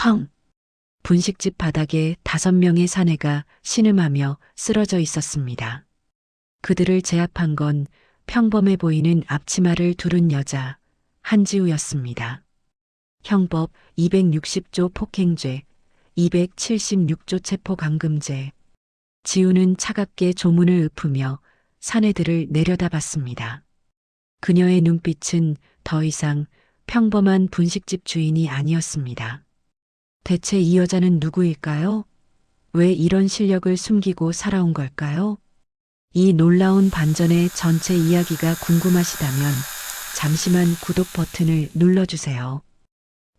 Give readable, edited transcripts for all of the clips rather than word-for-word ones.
쾅! 분식집 바닥에 5명의 사내가 신음하며 쓰러져 있었습니다. 그들을 제압한 건 평범해 보이는 앞치마를 두른 여자 한지우였습니다. 형법 260조 폭행죄, 276조 체포감금죄. 지우는 차갑게 조문을 읊으며 사내들을 내려다봤습니다. 그녀의 눈빛은 더 이상 평범한 분식집 주인이 아니었습니다. 대체 이 여자는 누구일까요? 왜 이런 실력을 숨기고 살아온 걸까요? 이 놀라운 반전의 전체 이야기가 궁금하시다면 잠시만 구독 버튼을 눌러주세요.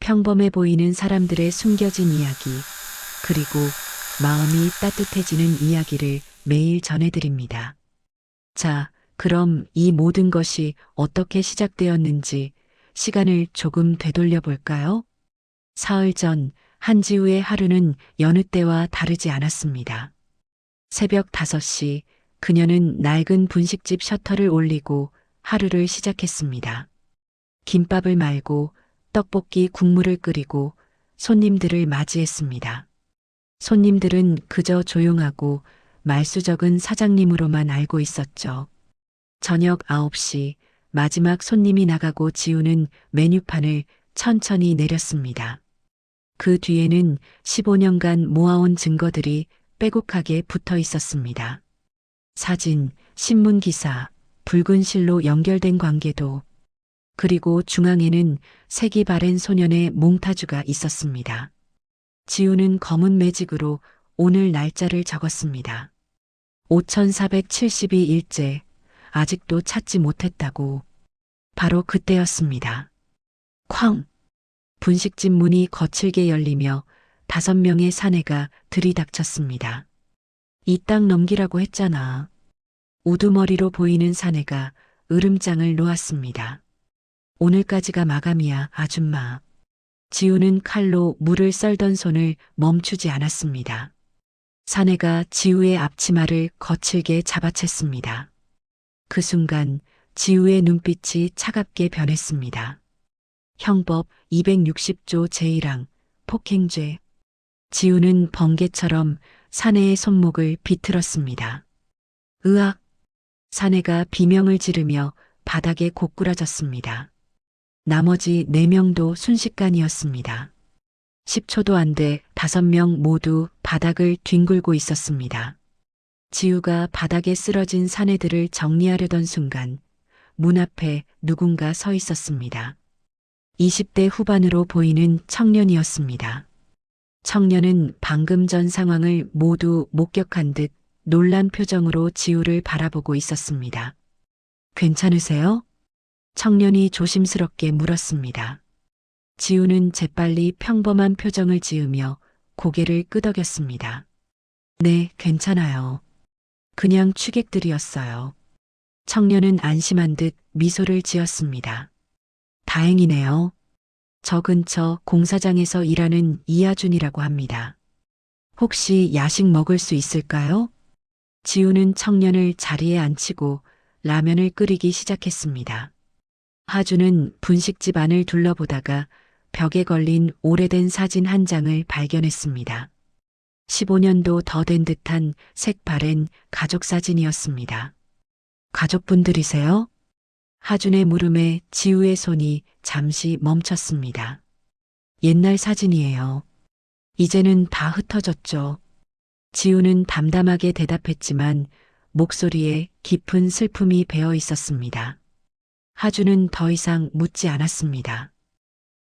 평범해 보이는 사람들의 숨겨진 이야기, 그리고 마음이 따뜻해지는 이야기를 매일 전해드립니다. 자, 그럼 이 모든 것이 어떻게 시작되었는지 시간을 조금 되돌려 볼까요? 사흘 전 한지우의 하루는 여느 때와 다르지 않았습니다. 새벽 5시 그녀는 낡은 분식집 셔터를 올리고 하루를 시작했습니다. 김밥을 말고 떡볶이 국물을 끓이고 손님들을 맞이했습니다. 손님들은 그저 조용하고 말수 적은 사장님으로만 알고 있었죠. 저녁 9시 마지막 손님이 나가고 지우는 메뉴판을 천천히 내렸습니다. 그 뒤에는 15년간 모아온 증거들이 빼곡하게 붙어 있었습니다. 사진, 신문 기사, 붉은 실로 연결된 관계도, 그리고 중앙에는 색이 바랜 소년의 몽타주가 있었습니다. 지우는 검은 매직으로 오늘 날짜를 적었습니다. 5472일째, 아직도 찾지 못했다고. 바로 그때였습니다. 쾅! 분식집 문이 거칠게 열리며 5명의 사내가 들이닥쳤습니다. 이 딱 넘기라고 했잖아. 우두머리로 보이는 사내가 으름장을 놓았습니다. 오늘까지가 마감이야, 아줌마. 지우는 칼로 물을 썰던 손을 멈추지 않았습니다. 사내가 지우의 앞치마를 거칠게 잡아챘습니다. 그 순간 지우의 눈빛이 차갑게 변했습니다. 형법 260조 제1항 폭행죄. 지우는 번개처럼 사내의 손목을 비틀었습니다. 으악! 사내가 비명을 지르며 바닥에 고꾸라졌습니다. 나머지 4명도 순식간이었습니다. 10초도 안 돼 5명 모두 바닥을 뒹굴고 있었습니다. 지우가 바닥에 쓰러진 사내들을 정리하려던 순간 문 앞에 누군가 서 있었습니다. 20대 후반으로 보이는 청년이었습니다. 청년은 방금 전 상황을 모두 목격한 듯 놀란 표정으로 지우를 바라보고 있었습니다. 괜찮으세요? 청년이 조심스럽게 물었습니다. 지우는 재빨리 평범한 표정을 지으며 고개를 끄덕였습니다. 네, 괜찮아요. 그냥 취객들이었어요. 청년은 안심한 듯 미소를 지었습니다. 다행이네요. 저 근처 공사장에서 일하는 이하준이라고 합니다. 혹시 야식 먹을 수 있을까요? 지우는 청년을 자리에 앉히고 라면을 끓이기 시작했습니다. 하준은 분식집 안을 둘러보다가 벽에 걸린 오래된 사진 한 장을 발견했습니다. 15년도 더 된 듯한 색바랜 가족 사진이었습니다. 가족분들이세요? 하준의 물음에 지우의 손이 잠시 멈췄습니다. 옛날 사진이에요. 이제는 다 흩어졌죠. 지우는 담담하게 대답했지만 목소리에 깊은 슬픔이 배어 있었습니다. 하준은 더 이상 묻지 않았습니다.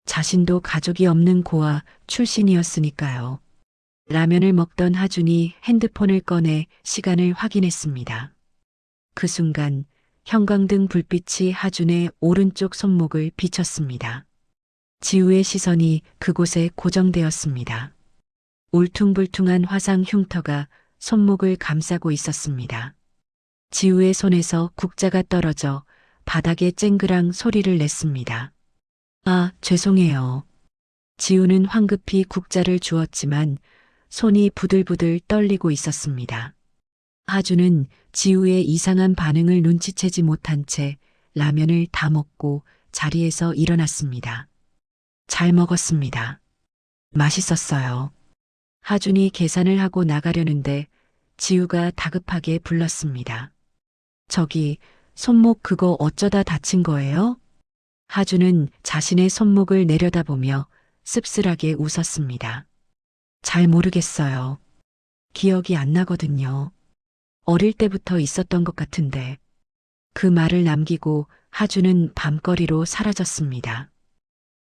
자신도 가족이 없는 고아 출신이었으니까요. 라면을 먹던 하준이 핸드폰을 꺼내 시간을 확인했습니다. 그 순간 형광등 불빛이 하준의 오른쪽 손목을 비쳤습니다. 지우의 시선이 그곳에 고정되었습니다. 울퉁불퉁한 화상 흉터가 손목을 감싸고 있었습니다. 지우의 손에서 국자가 떨어져 바닥에 쨍그랑 소리를 냈습니다. 아, 죄송해요. 지우는 황급히 국자를 주었지만 손이 부들부들 떨리고 있었습니다. 하준은 지우의 이상한 반응을 눈치채지 못한 채 라면을 다 먹고 자리에서 일어났습니다. 잘 먹었습니다. 맛있었어요. 하준이 계산을 하고 나가려는데 지우가 다급하게 불렀습니다. 저기, 손목 그거 어쩌다 다친 거예요? 하준은 자신의 손목을 내려다보며 씁쓸하게 웃었습니다. 잘 모르겠어요. 기억이 안 나거든요. 어릴 때부터 있었던 것 같은데. 그 말을 남기고 하준은 밤거리로 사라졌습니다.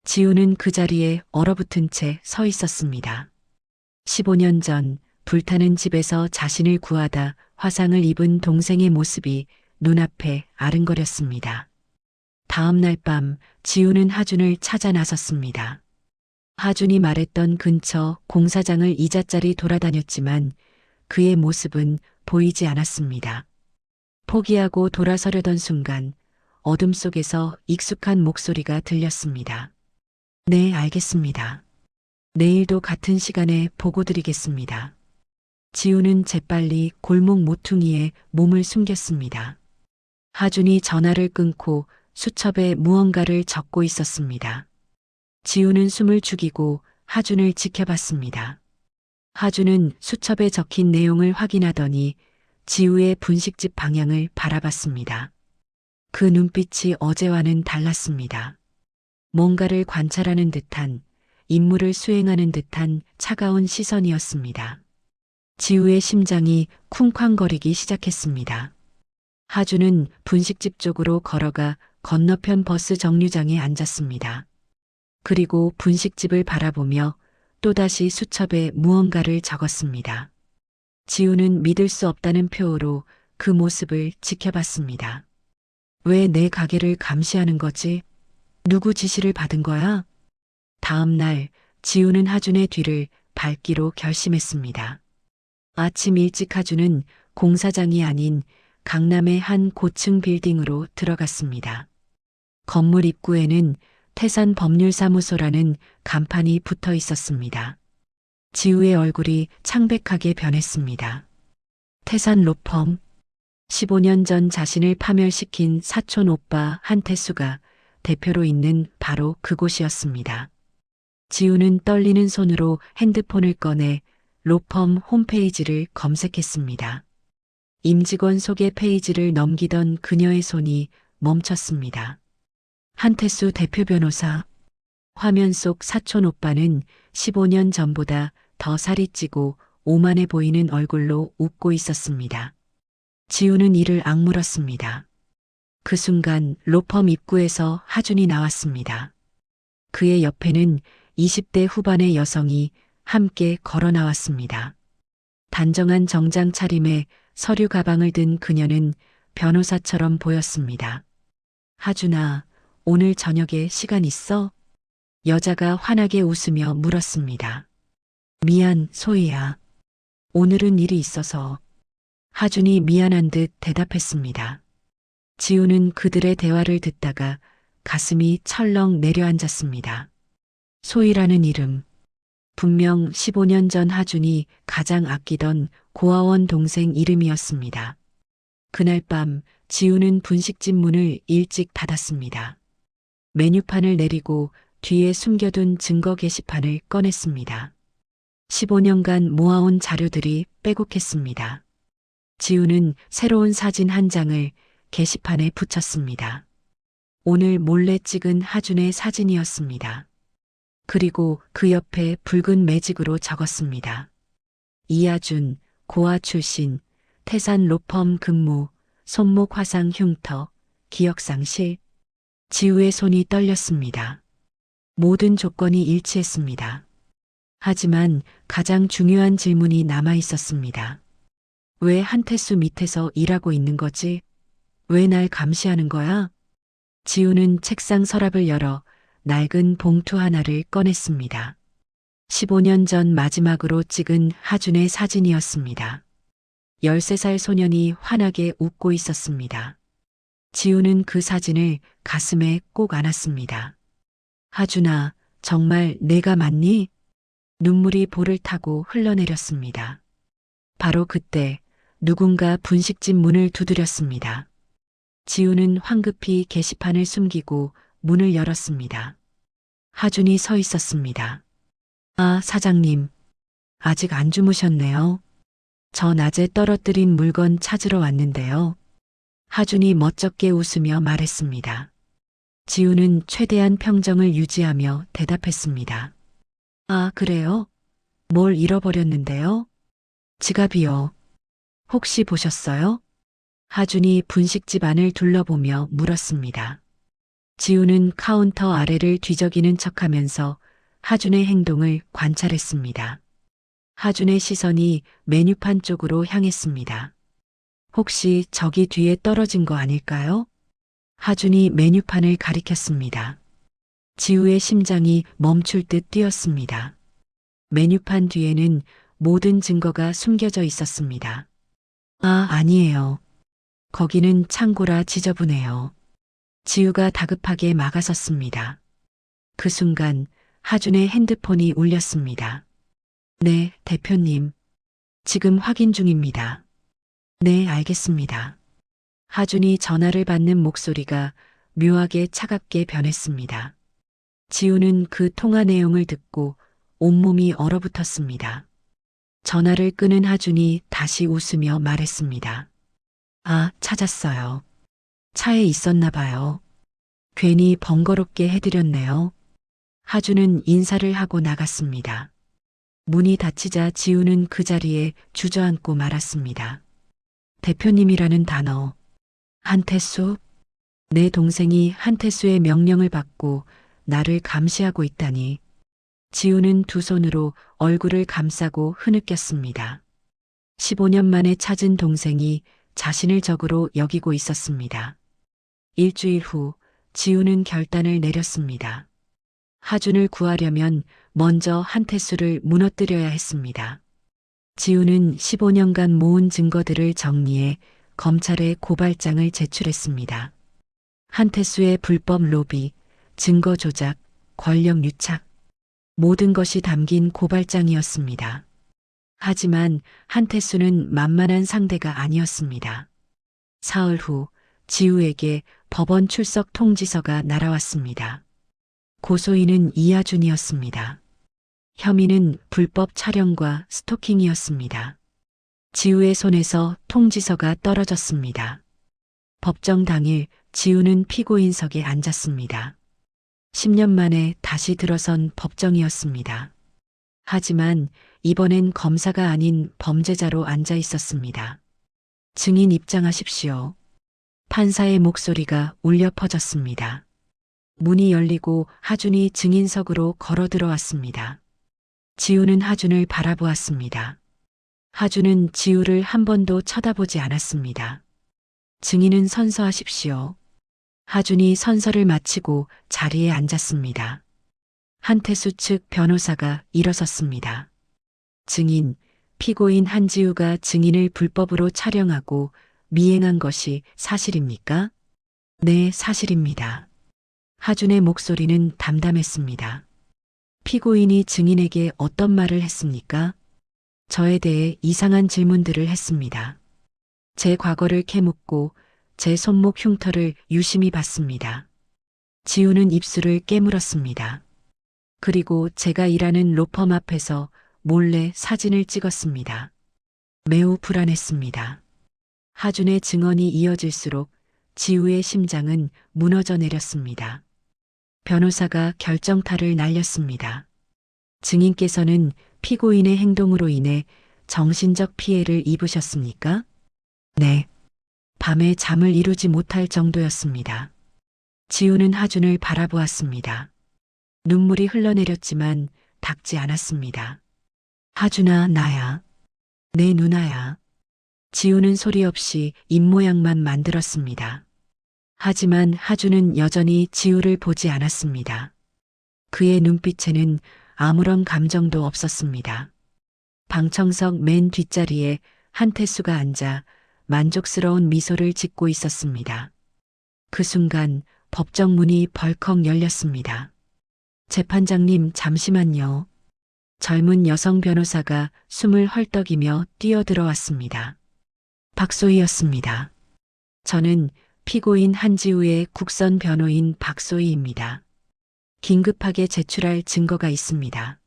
지우는 그 자리에 얼어붙은 채 서 있었습니다. 15년 전 불타는 집에서 자신을 구하다 화상을 입은 동생의 모습이 눈앞에 아른거렸습니다. 다음 날 밤 지우는 하준을 찾아 나섰습니다. 하준이 말했던 근처 공사장을 이자짜리 돌아다녔지만 그의 모습은 보이지 않았습니다. 포기하고 돌아서려던 순간 어둠 속에서 익숙한 목소리가 들렸습니다. 네, 알겠습니다. 내일도 같은 시간에 보고 드리겠습니다. 지우는 재빨리 골목 모퉁이에 몸을 숨겼습니다. 하준이 전화를 끊고 수첩에 무언가를 적고 있었습니다. 지우는 숨을 죽이고 하준을 지켜봤습니다. 하준은 수첩에 적힌 내용을 확인하더니 지우의 분식집 방향을 바라봤습니다. 그 눈빛이 어제와는 달랐습니다. 뭔가를 관찰하는 듯한, 임무를 수행하는 듯한 차가운 시선이었습니다. 지우의 심장이 쿵쾅거리기 시작했습니다. 하준은 분식집 쪽으로 걸어가 건너편 버스 정류장에 앉았습니다. 그리고 분식집을 바라보며 또다시 수첩에 무언가를 적었습니다. 지우는 믿을 수 없다는 표어로 그 모습을 지켜봤습니다. 왜 내 가게를 감시하는 거지? 누구 지시를 받은 거야? 다음 날 지우는 하준의 뒤를 밟기로 결심했습니다. 아침 일찍 하준은 공사장이 아닌 강남의 한 고층 빌딩으로 들어갔습니다. 건물 입구에는 태산법률사무소라는 간판이 붙어 있었습니다. 지우의 얼굴이 창백하게 변했습니다. 태산 로펌. 15년 전 자신을 파멸시킨 사촌 오빠 한태수가 대표로 있는 바로 그곳이었습니다. 지우는 떨리는 손으로 핸드폰을 꺼내 로펌 홈페이지를 검색했습니다. 임직원 소개 페이지를 넘기던 그녀의 손이 멈췄습니다. 한태수 대표 변호사. 화면 속 사촌 오빠는 15년 전보다 더 살이 찌고 오만해 보이는 얼굴로 웃고 있었습니다. 지우는 이를 악물었습니다. 그 순간 로펌 입구에서 하준이 나왔습니다. 그의 옆에는 20대 후반의 여성이 함께 걸어 나왔습니다. 단정한 정장 차림에 서류 가방을 든 그녀는 변호사처럼 보였습니다. 하준아, 오늘 저녁에 시간 있어? 여자가 환하게 웃으며 물었습니다. 미안, 소희야. 오늘은 일이 있어서. 하준이 미안한 듯 대답했습니다. 지우는 그들의 대화를 듣다가 가슴이 철렁 내려앉았습니다. 소희라는 이름. 분명 15년 전 하준이 가장 아끼던 고아원 동생 이름이었습니다. 그날 밤 지우는 분식집 문을 일찍 닫았습니다. 메뉴판을 내리고 뒤에 숨겨둔 증거 게시판을 꺼냈습니다. 15년간 모아온 자료들이 빼곡했습니다. 지우는 새로운 사진 한 장을 게시판에 붙였습니다. 오늘 몰래 찍은 하준의 사진이었습니다. 그리고 그 옆에 붉은 매직으로 적었습니다. 이하준, 고아 출신, 태산 로펌 근무, 손목 화상 흉터, 기억상실. 지우의 손이 떨렸습니다. 모든 조건이 일치했습니다. 하지만 가장 중요한 질문이 남아 있었습니다. 왜 한태수 밑에서 일하고 있는 거지? 왜 날 감시하는 거야? 지우는 책상 서랍을 열어 낡은 봉투 하나를 꺼냈습니다. 15년 전 마지막으로 찍은 하준의 사진이었습니다. 13살 소년이 환하게 웃고 있었습니다. 지우는 그 사진을 가슴에 꼭 안았습니다. 하준아, 정말 내가 맞니? 눈물이 볼을 타고 흘러내렸습니다. 바로 그때 누군가 분식집 문을 두드렸습니다. 지우는 황급히 게시판을 숨기고 문을 열었습니다. 하준이 서 있었습니다. 아, 사장님. 아직 안 주무셨네요. 저 낮에 떨어뜨린 물건 찾으러 왔는데요. 하준이 멋쩍게 웃으며 말했습니다. 지우는 최대한 평정을 유지하며 대답했습니다. 아, 그래요? 뭘 잃어버렸는데요? 지갑이요. 혹시 보셨어요? 하준이 분식집 안을 둘러보며 물었습니다. 지우는 카운터 아래를 뒤적이는 척하면서 하준의 행동을 관찰했습니다. 하준의 시선이 메뉴판 쪽으로 향했습니다. 혹시 저기 뒤에 떨어진 거 아닐까요? 하준이 메뉴판을 가리켰습니다. 지우의 심장이 멈출 듯 뛰었습니다. 메뉴판 뒤에는 모든 증거가 숨겨져 있었습니다. 아, 아니에요. 거기는 창고라 지저분해요. 지우가 다급하게 막아섰습니다. 그 순간 하준의 핸드폰이 울렸습니다. 네, 대표님. 지금 확인 중입니다. 네, 알겠습니다. 하준이 전화를 받는 목소리가 묘하게 차갑게 변했습니다. 지우는 그 통화 내용을 듣고 온몸이 얼어붙었습니다. 전화를 끄는 하준이 다시 웃으며 말했습니다. 아, 찾았어요. 차에 있었나 봐요. 괜히 번거롭게 해드렸네요. 하준은 인사를 하고 나갔습니다. 문이 닫히자 지우는 그 자리에 주저앉고 말았습니다. 대표님이라는 단어. 한태수? 내 동생이 한태수의 명령을 받고 나를 감시하고 있다니. 지우는 두 손으로 얼굴을 감싸고 흐느꼈습니다. 15년 만에 찾은 동생이 자신을 적으로 여기고 있었습니다. 일주일 후 지우는 결단을 내렸습니다. 하준을 구하려면 먼저 한태수를 무너뜨려야 했습니다. 지우는 15년간 모은 증거들을 정리해 검찰에 고발장을 제출했습니다. 한태수의 불법 로비, 증거 조작, 권력 유착, 모든 것이 담긴 고발장이었습니다. 하지만 한태수는 만만한 상대가 아니었습니다. 사흘 후 지우에게 법원 출석 통지서가 날아왔습니다. 고소인은 이하준이었습니다. 혐의는 불법 촬영과 스토킹이었습니다. 지우의 손에서 통지서가 떨어졌습니다. 법정 당일 지우는 피고인석에 앉았습니다. 10년 만에 다시 들어선 법정이었습니다. 하지만 이번엔 검사가 아닌 범죄자로 앉아 있었습니다. 증인 입장하십시오. 판사의 목소리가 울려 퍼졌습니다. 문이 열리고 하준이 증인석으로 걸어 들어왔습니다. 지우는 하준을 바라보았습니다. 하준은 지우를 한 번도 쳐다보지 않았습니다. 증인은 선서하십시오. 하준이 선서를 마치고 자리에 앉았습니다. 한태수 측 변호사가 일어섰습니다. 증인, 피고인 한지우가 증인을 불법으로 촬영하고 미행한 것이 사실입니까? 네, 사실입니다. 하준의 목소리는 담담했습니다. 피고인이 증인에게 어떤 말을 했습니까? 저에 대해 이상한 질문들을 했습니다. 제 과거를 캐묻고 제 손목 흉터를 유심히 봤습니다. 지우는 입술을 깨물었습니다. 그리고 제가 일하는 로펌 앞에서 몰래 사진을 찍었습니다. 매우 불안했습니다. 하준의 증언이 이어질수록 지우의 심장은 무너져 내렸습니다. 변호사가 결정타를 날렸습니다. 증인께서는 피고인의 행동으로 인해 정신적 피해를 입으셨습니까? 네. 밤에 잠을 이루지 못할 정도였습니다. 지우는 하준을 바라보았습니다. 눈물이 흘러내렸지만 닦지 않았습니다. 하준아, 나야. 내 누나야. 지우는 소리 없이 입모양만 만들었습니다. 하지만 하준은 여전히 지우를 보지 않았습니다. 그의 눈빛에는 아무런 감정도 없었습니다. 방청석 맨 뒷자리에 한태수가 앉아 만족스러운 미소를 짓고 있었습니다. 그 순간 법정 문이 벌컥 열렸습니다. 재판장님, 잠시만요. 젊은 여성 변호사가 숨을 헐떡이며 뛰어들어왔습니다. 박소희였습니다. 저는 피고인 한지우의 국선 변호인 박소희입니다. 긴급하게 제출할 증거가 있습니다.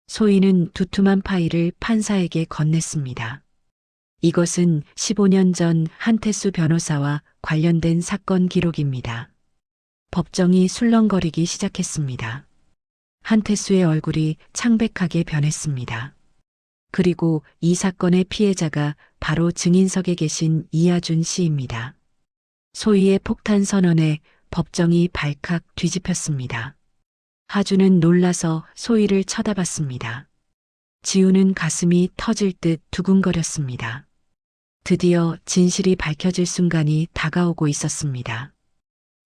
소희는 두툼한 파일을 판사에게 건넸습니다. 이것은 15년 전 한태수 변호사와 관련된 사건 기록입니다. 법정이 술렁거리기 시작했습니다. 한태수의 얼굴이 창백하게 변했습니다. 그리고 이 사건의 피해자가 바로 증인석에 계신 이하준 씨입니다. 소희의 폭탄 선언에 법정이 발칵 뒤집혔습니다. 하준은 놀라서 소희를 쳐다봤습니다. 지우는 가슴이 터질 듯 두근거렸습니다. 드디어 진실이 밝혀질 순간이 다가오고 있었습니다.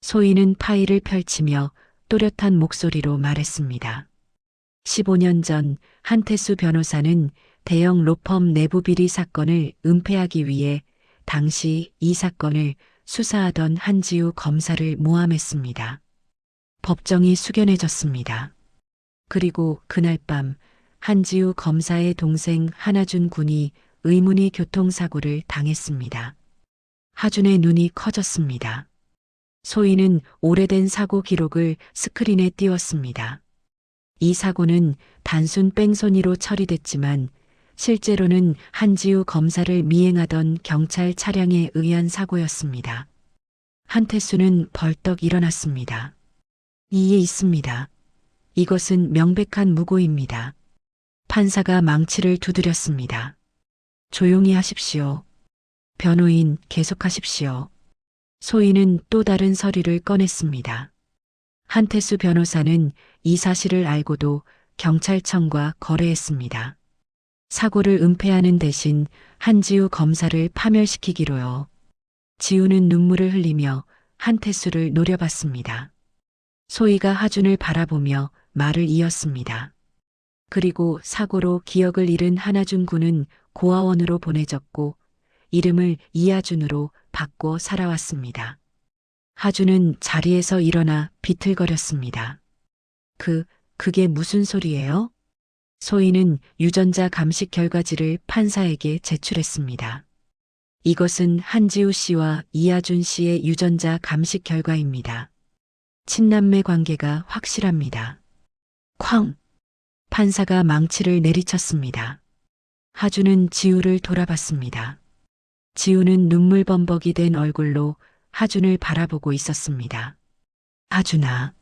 소희는 파일을 펼치며 또렷한 목소리로 말했습니다. 15년 전 한태수 변호사는 대형 로펌 내부 비리 사건을 은폐하기 위해 당시 이 사건을 수사하던 한지우 검사를 모함했습니다. 법정이 숙연해졌습니다. 그리고 그날 밤 한지우 검사의 동생 한하준 군이 의문의 교통사고를 당했습니다. 하준의 눈이 커졌습니다. 소희는 오래된 사고 기록을 스크린에 띄웠습니다. 이 사고는 단순 뺑소니로 처리됐지만 실제로는 한지우 검사를 미행하던 경찰 차량에 의한 사고였습니다. 한태수는 벌떡 일어났습니다. 이에 있습니다. 이것은 명백한 무고입니다. 판사가 망치를 두드렸습니다. 조용히 하십시오. 변호인 계속하십시오. 소희는 또 다른 서류를 꺼냈습니다. 한태수 변호사는 이 사실을 알고도 경찰청과 거래했습니다. 사고를 은폐하는 대신 한지우 검사를 파멸시키기로요. 지우는 눈물을 흘리며 한태수를 노려봤습니다. 소희가 하준을 바라보며 말을 이었습니다. 그리고 사고로 기억을 잃은 한하준 군은 고아원으로 보내졌고 이름을 이하준으로 바꿔 살아왔습니다. 하준은 자리에서 일어나 비틀거렸습니다. 그게 무슨 소리예요? 소희는 유전자 감식 결과지를 판사에게 제출했습니다. 이것은 한지우 씨와 이하준 씨의 유전자 감식 결과입니다. 친남매 관계가 확실합니다. 쾅! 판사가 망치를 내리쳤습니다. 하준은 지우를 돌아봤습니다. 지우는 눈물범벅이 된 얼굴로 하준을 바라보고 있었습니다. 하준아.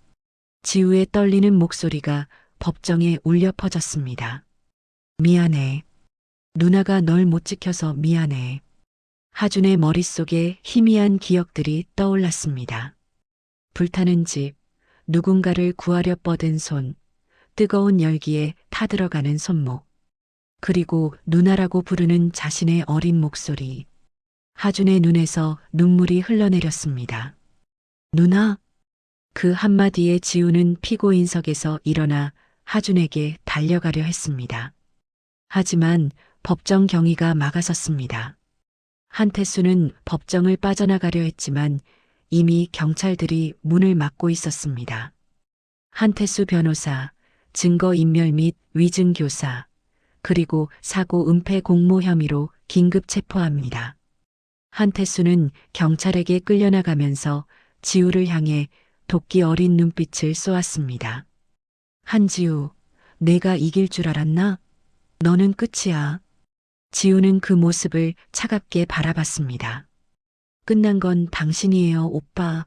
지우의 떨리는 목소리가 법정에 울려 퍼졌습니다. 미안해. 누나가 널 못 지켜서 미안해. 하준의 머릿속에 희미한 기억들이 떠올랐습니다. 불타는 집, 누군가를 구하려 뻗은 손, 뜨거운 열기에 타들어가는 손목, 그리고 누나라고 부르는 자신의 어린 목소리. 하준의 눈에서 눈물이 흘러내렸습니다. 누나? 그 한마디에 지우는 피고인석에서 일어나 하준에게 달려가려 했습니다. 하지만 법정 경위가 막아섰습니다. 한태수는 법정을 빠져나가려 했지만 이미 경찰들이 문을 막고 있었습니다. 한태수 변호사, 증거인멸 및 위증교사, 그리고 사고 은폐 공모 혐의로 긴급 체포합니다. 한태수는 경찰에게 끌려나가면서 지우를 향해 도끼 어린 눈빛을 쏘았습니다. 한지우, 내가 이길 줄 알았나? 너는 끝이야. 지우는 그 모습을 차갑게 바라봤습니다. 끝난 건 당신이에요, 오빠.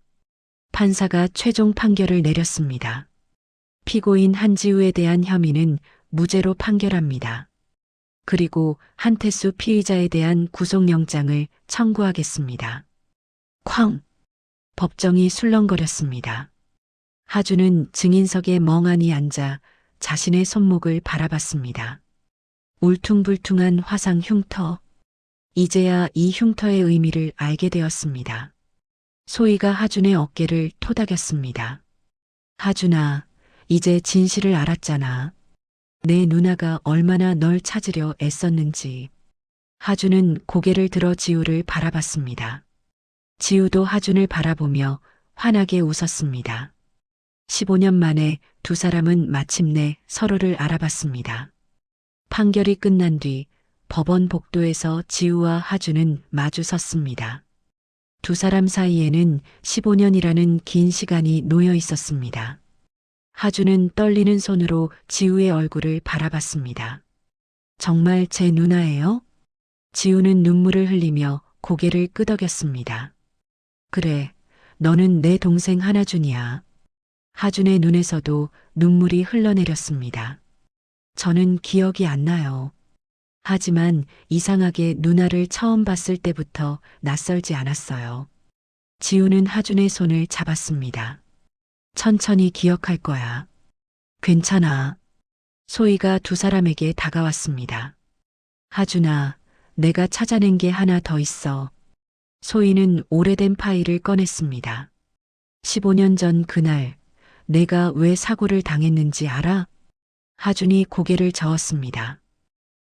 판사가 최종 판결을 내렸습니다. 피고인 한지우에 대한 혐의는 무죄로 판결합니다. 그리고 한태수 피의자에 대한 구속영장을 청구하겠습니다. 쾅! 법정이 술렁거렸습니다. 하준은 증인석에 멍하니 앉아 자신의 손목을 바라봤습니다. 울퉁불퉁한 화상 흉터. 이제야 이 흉터의 의미를 알게 되었습니다. 소희가 하준의 어깨를 토닥였습니다. 하준아, 이제 진실을 알았잖아. 내 누나가 얼마나 널 찾으려 애썼는지. 하준은 고개를 들어 지우를 바라봤습니다. 지우도 하준을 바라보며 환하게 웃었습니다. 15년 만에 두 사람은 마침내 서로를 알아봤습니다. 판결이 끝난 뒤 법원 복도에서 지우와 하준은 마주 섰습니다. 두 사람 사이에는 15년이라는 긴 시간이 놓여 있었습니다. 하주는 떨리는 손으로 지우의 얼굴을 바라봤습니다. 정말 제 누나예요? 지우는 눈물을 흘리며 고개를 끄덕였습니다. 그래, 너는 내 동생 하나준이야. 하준의 눈에서도 눈물이 흘러내렸습니다. 저는 기억이 안 나요. 하지만 이상하게 누나를 처음 봤을 때부터 낯설지 않았어요. 지우는 하준의 손을 잡았습니다. 천천히 기억할 거야. 괜찮아. 소희가 두 사람에게 다가왔습니다. 하준아, 내가 찾아낸 게 하나 더 있어. 소희는 오래된 파일을 꺼냈습니다. 15년 전 그날, 내가 왜 사고를 당했는지 알아? 하준이 고개를 저었습니다.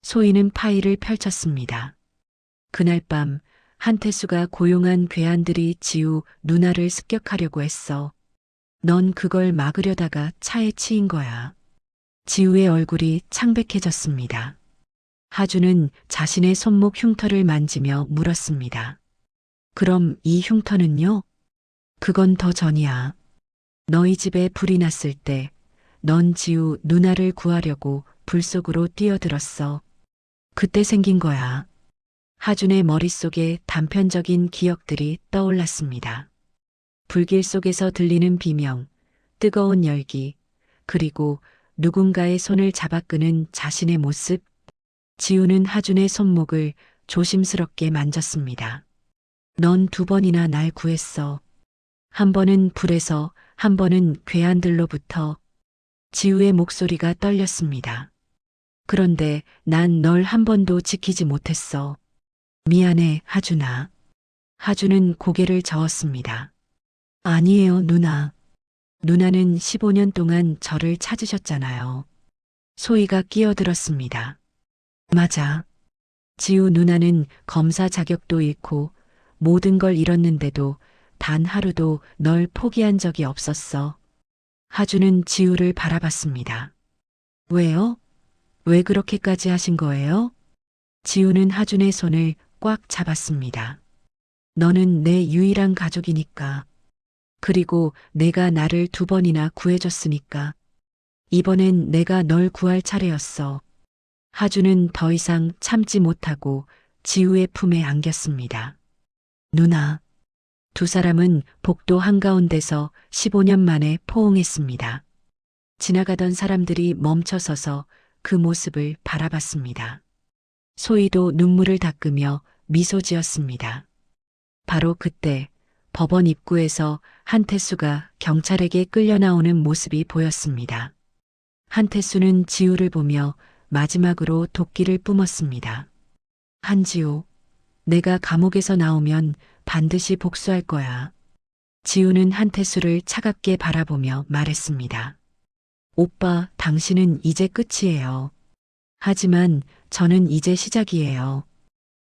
소희는 파일을 펼쳤습니다. 그날 밤, 한태수가 고용한 괴한들이 지우 누나를 습격하려고 했어. 넌 그걸 막으려다가 차에 치인 거야. 지우의 얼굴이 창백해졌습니다. 하주는 자신의 손목 흉터를 만지며 물었습니다. 그럼 이 흉터는요? 그건 더 전이야. 너희 집에 불이 났을 때 넌 지우 누나를 구하려고 불 속으로 뛰어들었어. 그때 생긴 거야. 하준의 머릿속에 단편적인 기억들이 떠올랐습니다. 불길 속에서 들리는 비명, 뜨거운 열기, 그리고 누군가의 손을 잡아 끄는 자신의 모습. 지우는 하준의 손목을 조심스럽게 만졌습니다. 넌 두 번이나 날 구했어. 한 번은 불에서, 한 번은 괴한들로부터. 지우의 목소리가 떨렸습니다. 그런데 난 널 한 번도 지키지 못했어. 미안해, 하준아. 하준은 고개를 저었습니다. 아니에요, 누나. 누나는 15년 동안 저를 찾으셨잖아요. 소희가 끼어들었습니다. 맞아. 지우 누나는 검사 자격도 잃고 모든 걸 잃었는데도 단 하루도 널 포기한 적이 없었어. 하주는 지우를 바라봤습니다. 왜요? 왜 그렇게까지 하신 거예요? 지우는 하준의 손을 꽉 잡았습니다. 너는 내 유일한 가족이니까. 그리고 내가 나를 두 번이나 구해줬으니까. 이번엔 내가 널 구할 차례였어. 하주는 더 이상 참지 못하고 지우의 품에 안겼습니다. 누나. 두 사람은 복도 한가운데서 15년 만에 포옹했습니다. 지나가던 사람들이 멈춰서서 그 모습을 바라봤습니다. 소희도 눈물을 닦으며 미소 지었습니다. 바로 그때 법원 입구에서 한태수가 경찰에게 끌려 나오는 모습이 보였습니다. 한태수는 지우를 보며 마지막으로 도끼를 뿜었습니다. 한지우, 내가 감옥에서 나오면 반드시 복수할 거야. 지우는 한태수를 차갑게 바라보며 말했습니다. 오빠, 당신은 이제 끝이에요. 하지만 저는 이제 시작이에요.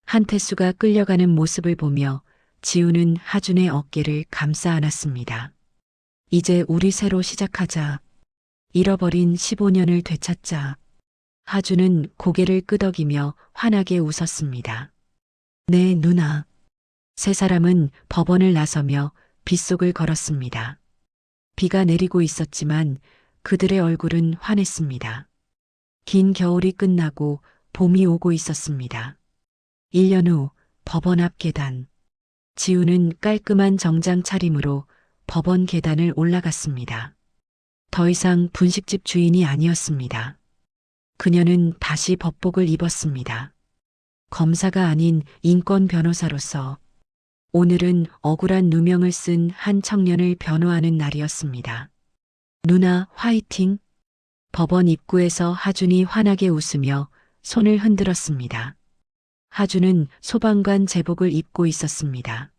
한태수가 끌려가는 모습을 보며 지우는 하준의 어깨를 감싸 안았습니다. 이제 우리 새로 시작하자. 잃어버린 15년을 되찾자. 하준은 고개를 끄덕이며 환하게 웃었습니다. 네, 누나. 세 사람은 법원을 나서며 빗속을 걸었습니다. 비가 내리고 있었지만 그들의 얼굴은 환했습니다. 긴 겨울이 끝나고 봄이 오고 있었습니다. 1년 후 법원 앞 계단. 지우는 깔끔한 정장 차림으로 법원 계단을 올라갔습니다. 더 이상 분식집 주인이 아니었습니다. 그녀는 다시 법복을 입었습니다. 검사가 아닌 인권 변호사로서 오늘은 억울한 누명을 쓴 한 청년을 변호하는 날이었습니다. 누나 화이팅! 법원 입구에서 하준이 환하게 웃으며 손을 흔들었습니다. 하준은 소방관 제복을 입고 있었습니다.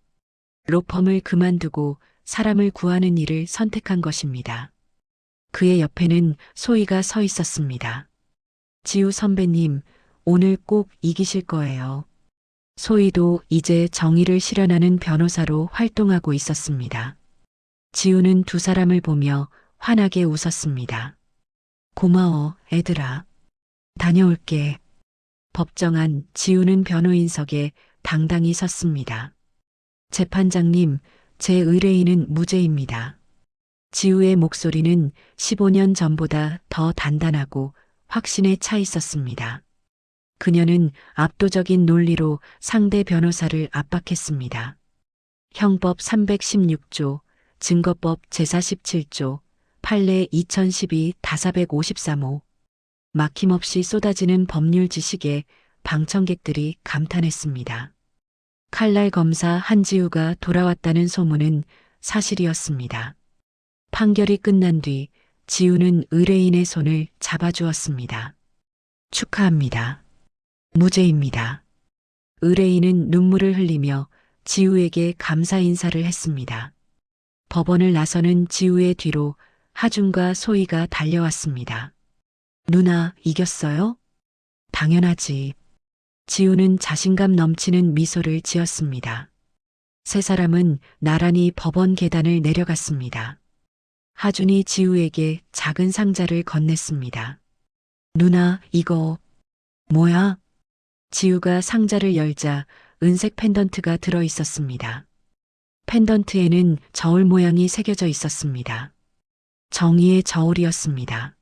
로펌을 그만두고 사람을 구하는 일을 선택한 것입니다. 그의 옆에는 소희가 서 있었습니다. 지우 선배님, 오늘 꼭 이기실 거예요. 소희도 이제 정의를 실현하는 변호사로 활동하고 있었습니다. 지우는 두 사람을 보며 환하게 웃었습니다. 고마워, 애들아. 다녀올게. 법정 안 지우는 변호인석에 당당히 섰습니다. 재판장님, 제 의뢰인은 무죄입니다. 지우의 목소리는 15년 전보다 더 단단하고 확신에 차 있었습니다. 그녀는 압도적인 논리로 상대 변호사를 압박했습니다. 형법 316조, 증거법 제47조, 판례 2012-453호. 막힘없이 쏟아지는 법률 지식에 방청객들이 감탄했습니다. 칼날 검사 한지우가 돌아왔다는 소문은 사실이었습니다. 판결이 끝난 뒤 지우는 의뢰인의 손을 잡아주었습니다. 축하합니다. 무죄입니다. 의뢰인은 눈물을 흘리며 지우에게 감사 인사를 했습니다. 법원을 나서는 지우의 뒤로 하준과 소희가 달려왔습니다. 누나, 이겼어요? 당연하지. 지우는 자신감 넘치는 미소를 지었습니다. 세 사람은 나란히 법원 계단을 내려갔습니다. 하준이 지우에게 작은 상자를 건넸습니다. 누나, 이거 뭐야? 지우가 상자를 열자 은색 펜던트가 들어 있었습니다. 펜던트에는 저울 모양이 새겨져 있었습니다. 정의의 저울이었습니다.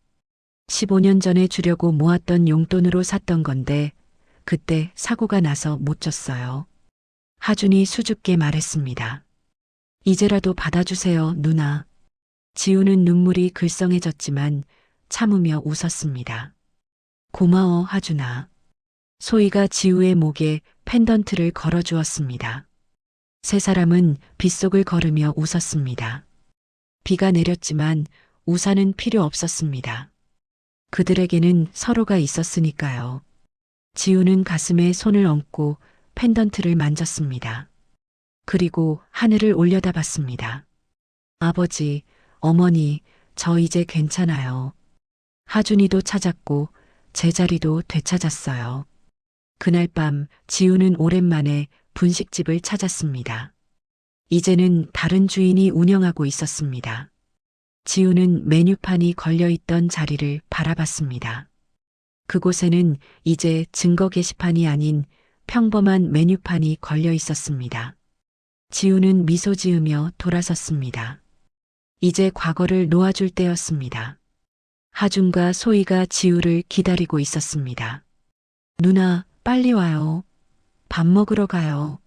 15년 전에 주려고 모았던 용돈으로 샀던 건데 그때 사고가 나서 못 줬어요. 하준이 수줍게 말했습니다. 이제라도 받아주세요, 누나. 지우는 눈물이 글썽해졌지만 참으며 웃었습니다. 고마워, 하준아. 소희가 지우의 목에 펜던트를 걸어주었습니다. 세 사람은 빗속을 걸으며 웃었습니다. 비가 내렸지만 우산은 필요 없었습니다. 그들에게는 서로가 있었으니까요. 지우는 가슴에 손을 얹고 펜던트를 만졌습니다. 그리고 하늘을 올려다봤습니다. 아버지, 어머니, 저 이제 괜찮아요. 하준이도 찾았고 제자리도 되찾았어요. 그날 밤 지우는 오랜만에 분식집을 찾았습니다. 이제는 다른 주인이 운영하고 있었습니다. 지우는 메뉴판이 걸려있던 자리를 바라봤습니다. 그곳에는 이제 증거 게시판이 아닌 평범한 메뉴판이 걸려 있었습니다. 지우는 미소 지으며 돌아섰습니다. 이제 과거를 놓아줄 때였습니다. 하준과 소희가 지우를 기다리고 있었습니다. 누나, 빨리 와요. 밥 먹으러 가요.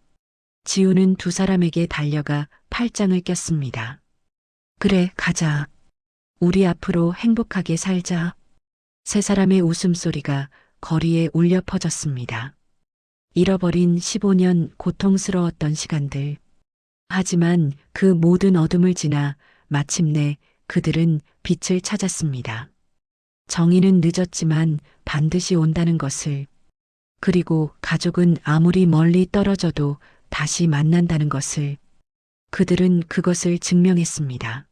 지우는 두 사람에게 달려가 팔짱을 꼈습니다. 그래, 가자. 우리 앞으로 행복하게 살자. 세 사람의 웃음소리가 거리에 울려 퍼졌습니다. 잃어버린 15년 고통스러웠던 시간들. 하지만 그 모든 어둠을 지나 마침내 그들은 빛을 찾았습니다. 정의는 늦었지만 반드시 온다는 것을, 그리고 가족은 아무리 멀리 떨어져도 다시 만난다는 것을, 그들은 그것을 증명했습니다.